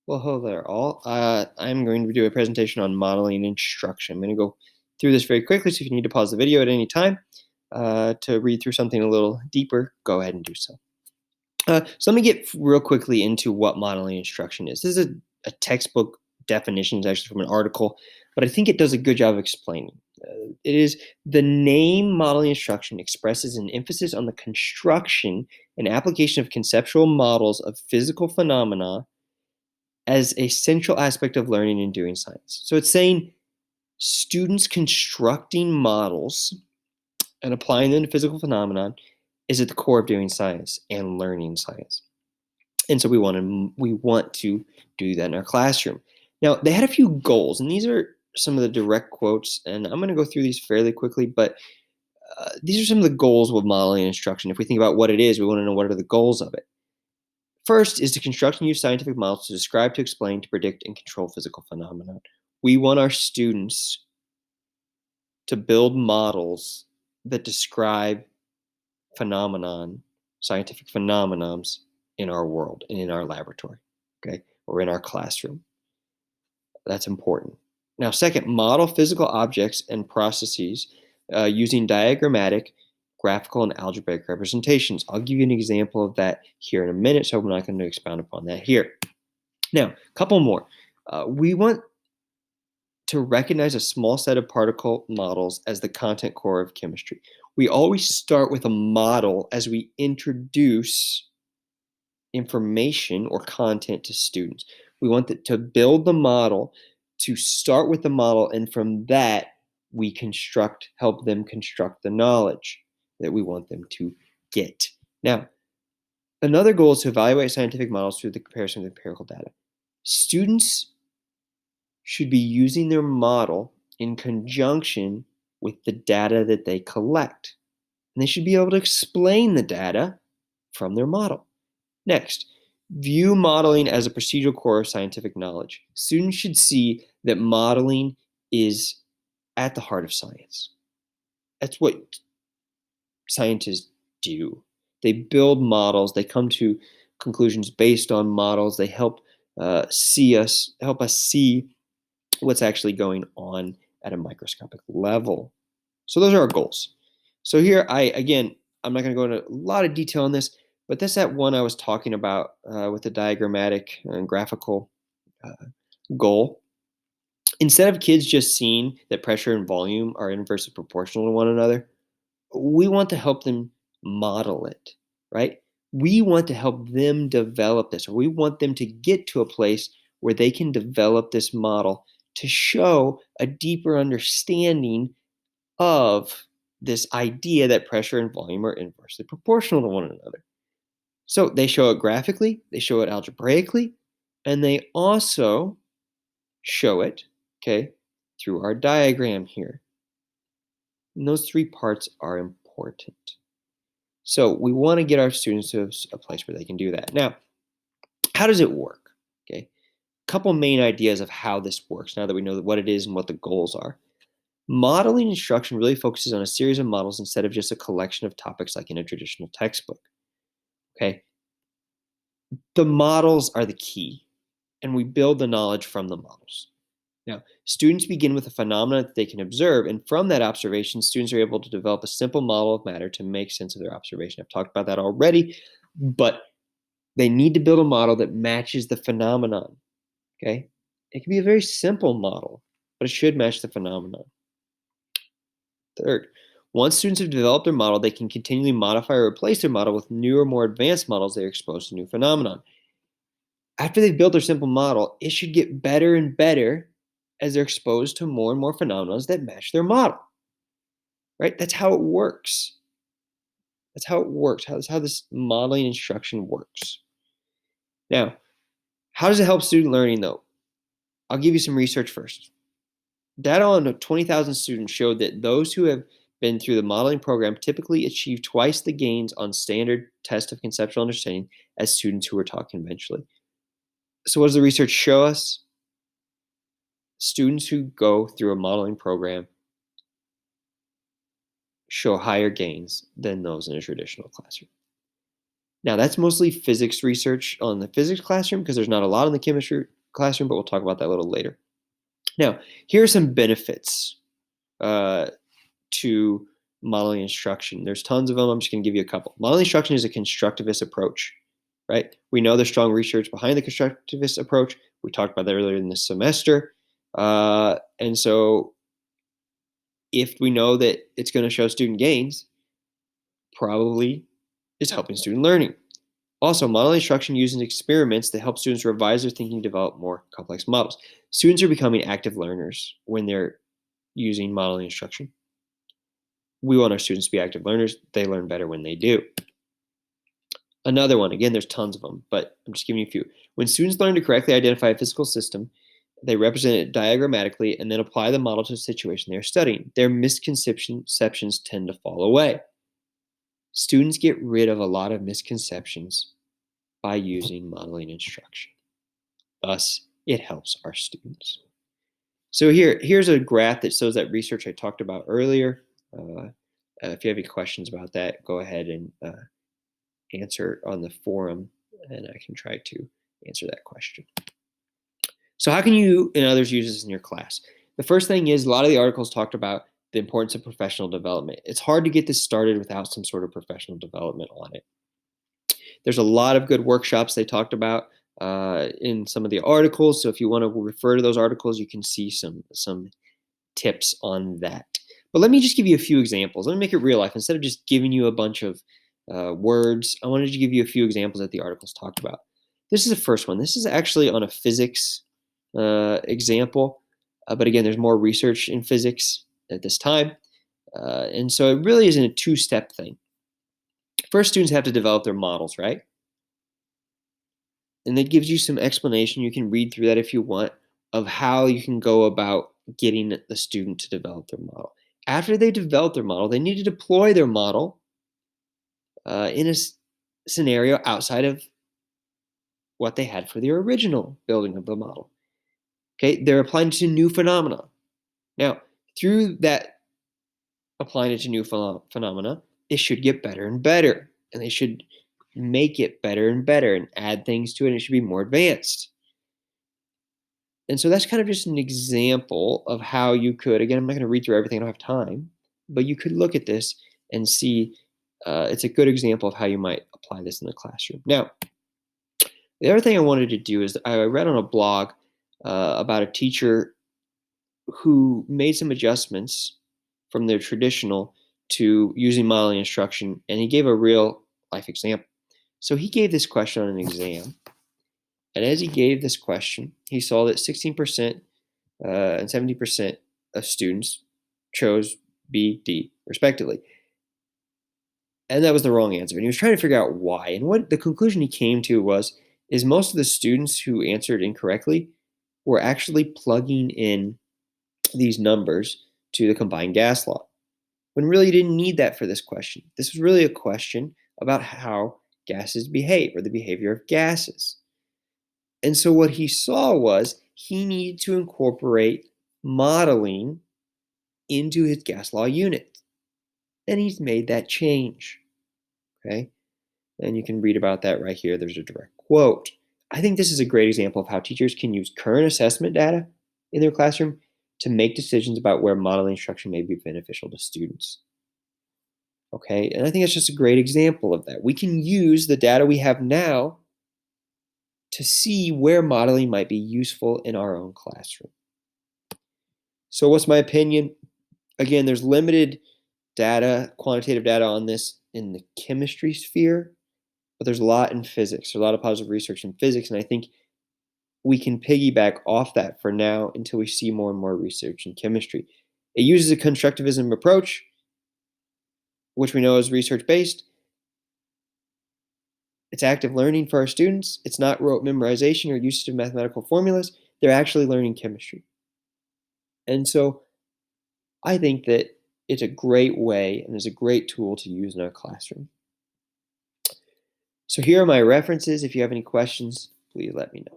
Well, hello there, all. I'm going to do a presentation on modeling instruction. I'm going to go through this very quickly, so if you need to pause the video at any time to read through something a little deeper, go ahead and do so. So let me get real quickly into what modeling instruction is. This is a textbook definition, it's actually from an article, but I think it does a good job of explaining. It is the name modeling instruction expresses an emphasis on the construction and application of conceptual models of physical phenomena as a central aspect of learning and doing science. So it's saying students constructing models and applying them to physical phenomenon is at the core of doing science and learning science. And so we want to do that in our classroom. Now, they had a few goals, and these are some of the direct quotes, and I'm going to go through these fairly quickly, but these are some of the goals with modeling instruction. If we think about what it is, we want to know what are the goals of it. First is to construct and use scientific models to describe, to explain, to predict, and control physical phenomena. We want our students to build models that describe phenomenon, scientific phenomenons in our world and in our laboratory, okay, or in our classroom. That's important. Now, second, model physical objects and processes using diagrammatic, graphical, and algebraic representations. I'll give you an example of that here in a minute, so I'm not going to expound upon that here. Now, a couple more. We want to recognize a small set of particle models as the content core of chemistry. We always start with a model as we introduce information or content to students. We want to build the model, to start with the model, and from that, we help them construct the knowledge that we want them to get. Now, another goal is to evaluate scientific models through the comparison of empirical data. Students should be using their model in conjunction with the data that they collect. And they should be able to explain the data from their model. Next, view modeling as a procedural core of scientific knowledge. Students should see that modeling is at the heart of science. That's what scientists do. They build models, they come to conclusions based on models, they help help us see what's actually going on at a microscopic level. So those are our goals. So here, I'm not going to go into a lot of detail on this, but that's that one I was talking about with the diagrammatic and graphical uh, goal. Instead of kids just seeing that pressure and volume are inversely proportional to one another, we want to help them model it, right? We want to help them develop this, or we want them to get to a place where they can develop this model to show a deeper understanding of this idea that pressure and volume are inversely proportional to one another. So they show it graphically, they show it algebraically, and they also show it, okay, through our diagram here. And those three parts are important. So we want to get our students to a place where they can do that. Now, how does it work? Okay, a couple main ideas of how this works now that we know what it is and what the goals are. Modeling instruction really focuses on a series of models instead of just a collection of topics like in a traditional textbook. Okay, the models are the key, and we build the knowledge from the models. Now, students begin with a phenomenon that they can observe, and from that observation, students are able to develop a simple model of matter to make sense of their observation. I've talked about that already, but they need to build a model that matches the phenomenon. Okay, it can be a very simple model, but it should match the phenomenon. Third, once students have developed their model, they can continually modify or replace their model with newer, more advanced models they are exposed to new phenomenon. After they've built their simple model, it should get better and better as they're exposed to more and more phenomena that match their model. Right? That's how it works. That's how it works. That's how this modeling instruction works. Now, how does it help student learning though? I'll give you some research first. Data on 20,000 students showed that those who have been through the modeling program typically achieve twice the gains on standard test of conceptual understanding as students who were taught conventionally. So what does the research show us? Students who go through a modeling program show higher gains than those in a traditional classroom. Now, that's mostly physics research on the physics classroom because there's not a lot in the chemistry classroom, but we'll talk about that a little later. Now, here are some benefits to modeling instruction. There's tons of them. I'm just going to give you a couple. Modeling instruction is a constructivist approach, right? We know there's strong research behind the constructivist approach. We talked about that earlier in this semester. And so if we know that it's going to show student gains, probably is helping student learning. Also, modeling instruction uses experiments that help students revise their thinking, develop more complex models. Students are becoming active learners when they're using modeling instruction. We want our students to be active learners. They learn better when they do. Another one, again, there's tons of them, but I'm just giving you a few. When students learn to correctly identify a physical system, they represent it diagrammatically and then apply the model to the situation they're studying. Their misconceptions tend to fall away. Students get rid of a lot of misconceptions by using modeling instruction. Thus, it helps our students. So here's a graph that shows that research I talked about earlier. If you have any questions about that, go ahead and answer on the forum, and I can try to answer that question. So how can you and others use this in your class? The first thing is a lot of the articles talked about the importance of professional development. It's hard to get this started without some sort of professional development on it. There's a lot of good workshops they talked about in some of the articles. So if you want to refer to those articles, you can see some tips on that. But let me just give you a few examples. Let me make it real life. Instead of just giving you a bunch of words, I wanted to give you a few examples that the articles talked about. This is the first one. This is actually on a physics example. But again, there's more research in physics at this time. And so it really isn't a two-step thing. First, students have to develop their models, right? And that gives you some explanation. You can read through that if you want, of how you can go about getting the student to develop their model. After they develop their model, they need to deploy their model in a scenario outside of what they had for their original building of the model. Okay, they're applying it to new phenomena. Now, through that applying it to new phenomena, it should get better and better, and they should make it better and better and add things to it, and it should be more advanced. And so that's kind of just an example of how you could, again, I'm not going to read through everything, I don't have time, but you could look at this and see it's a good example of how you might apply this in the classroom. Now, the other thing I wanted to do is I read on a blog about a teacher who made some adjustments from their traditional to using modeling instruction, and he gave a real life example. So he gave this question on an exam, and as he gave this question, he saw that 16% and 70% of students chose B, D, respectively. And that was the wrong answer. And he was trying to figure out why. And what the conclusion he came to is most of the students who answered incorrectly were actually plugging in these numbers to the combined gas law, when really you didn't need that for this question. This was really a question about how gases behave, or the behavior of gases. And so what he saw was he needed to incorporate modeling into his gas law unit. And he's made that change. Okay? And you can read about that right here. There's a direct quote. I think this is a great example of how teachers can use current assessment data in their classroom to make decisions about where modeling instruction may be beneficial to students. Okay, and I think it's just a great example of that. We can use the data we have now to see where modeling might be useful in our own classroom. So what's my opinion? Again, there's limited data, quantitative data on this in the chemistry sphere, but there's a lot in physics. There's a lot of positive research in physics, and I think we can piggyback off that for now until we see more and more research in chemistry. It uses a constructivism approach, which we know is research-based. It's active learning for our students. It's not rote memorization or usage of mathematical formulas. They're actually learning chemistry. And so I think that it's a great way and is a great tool to use in our classroom. So here are my references. If you have any questions, please let me know.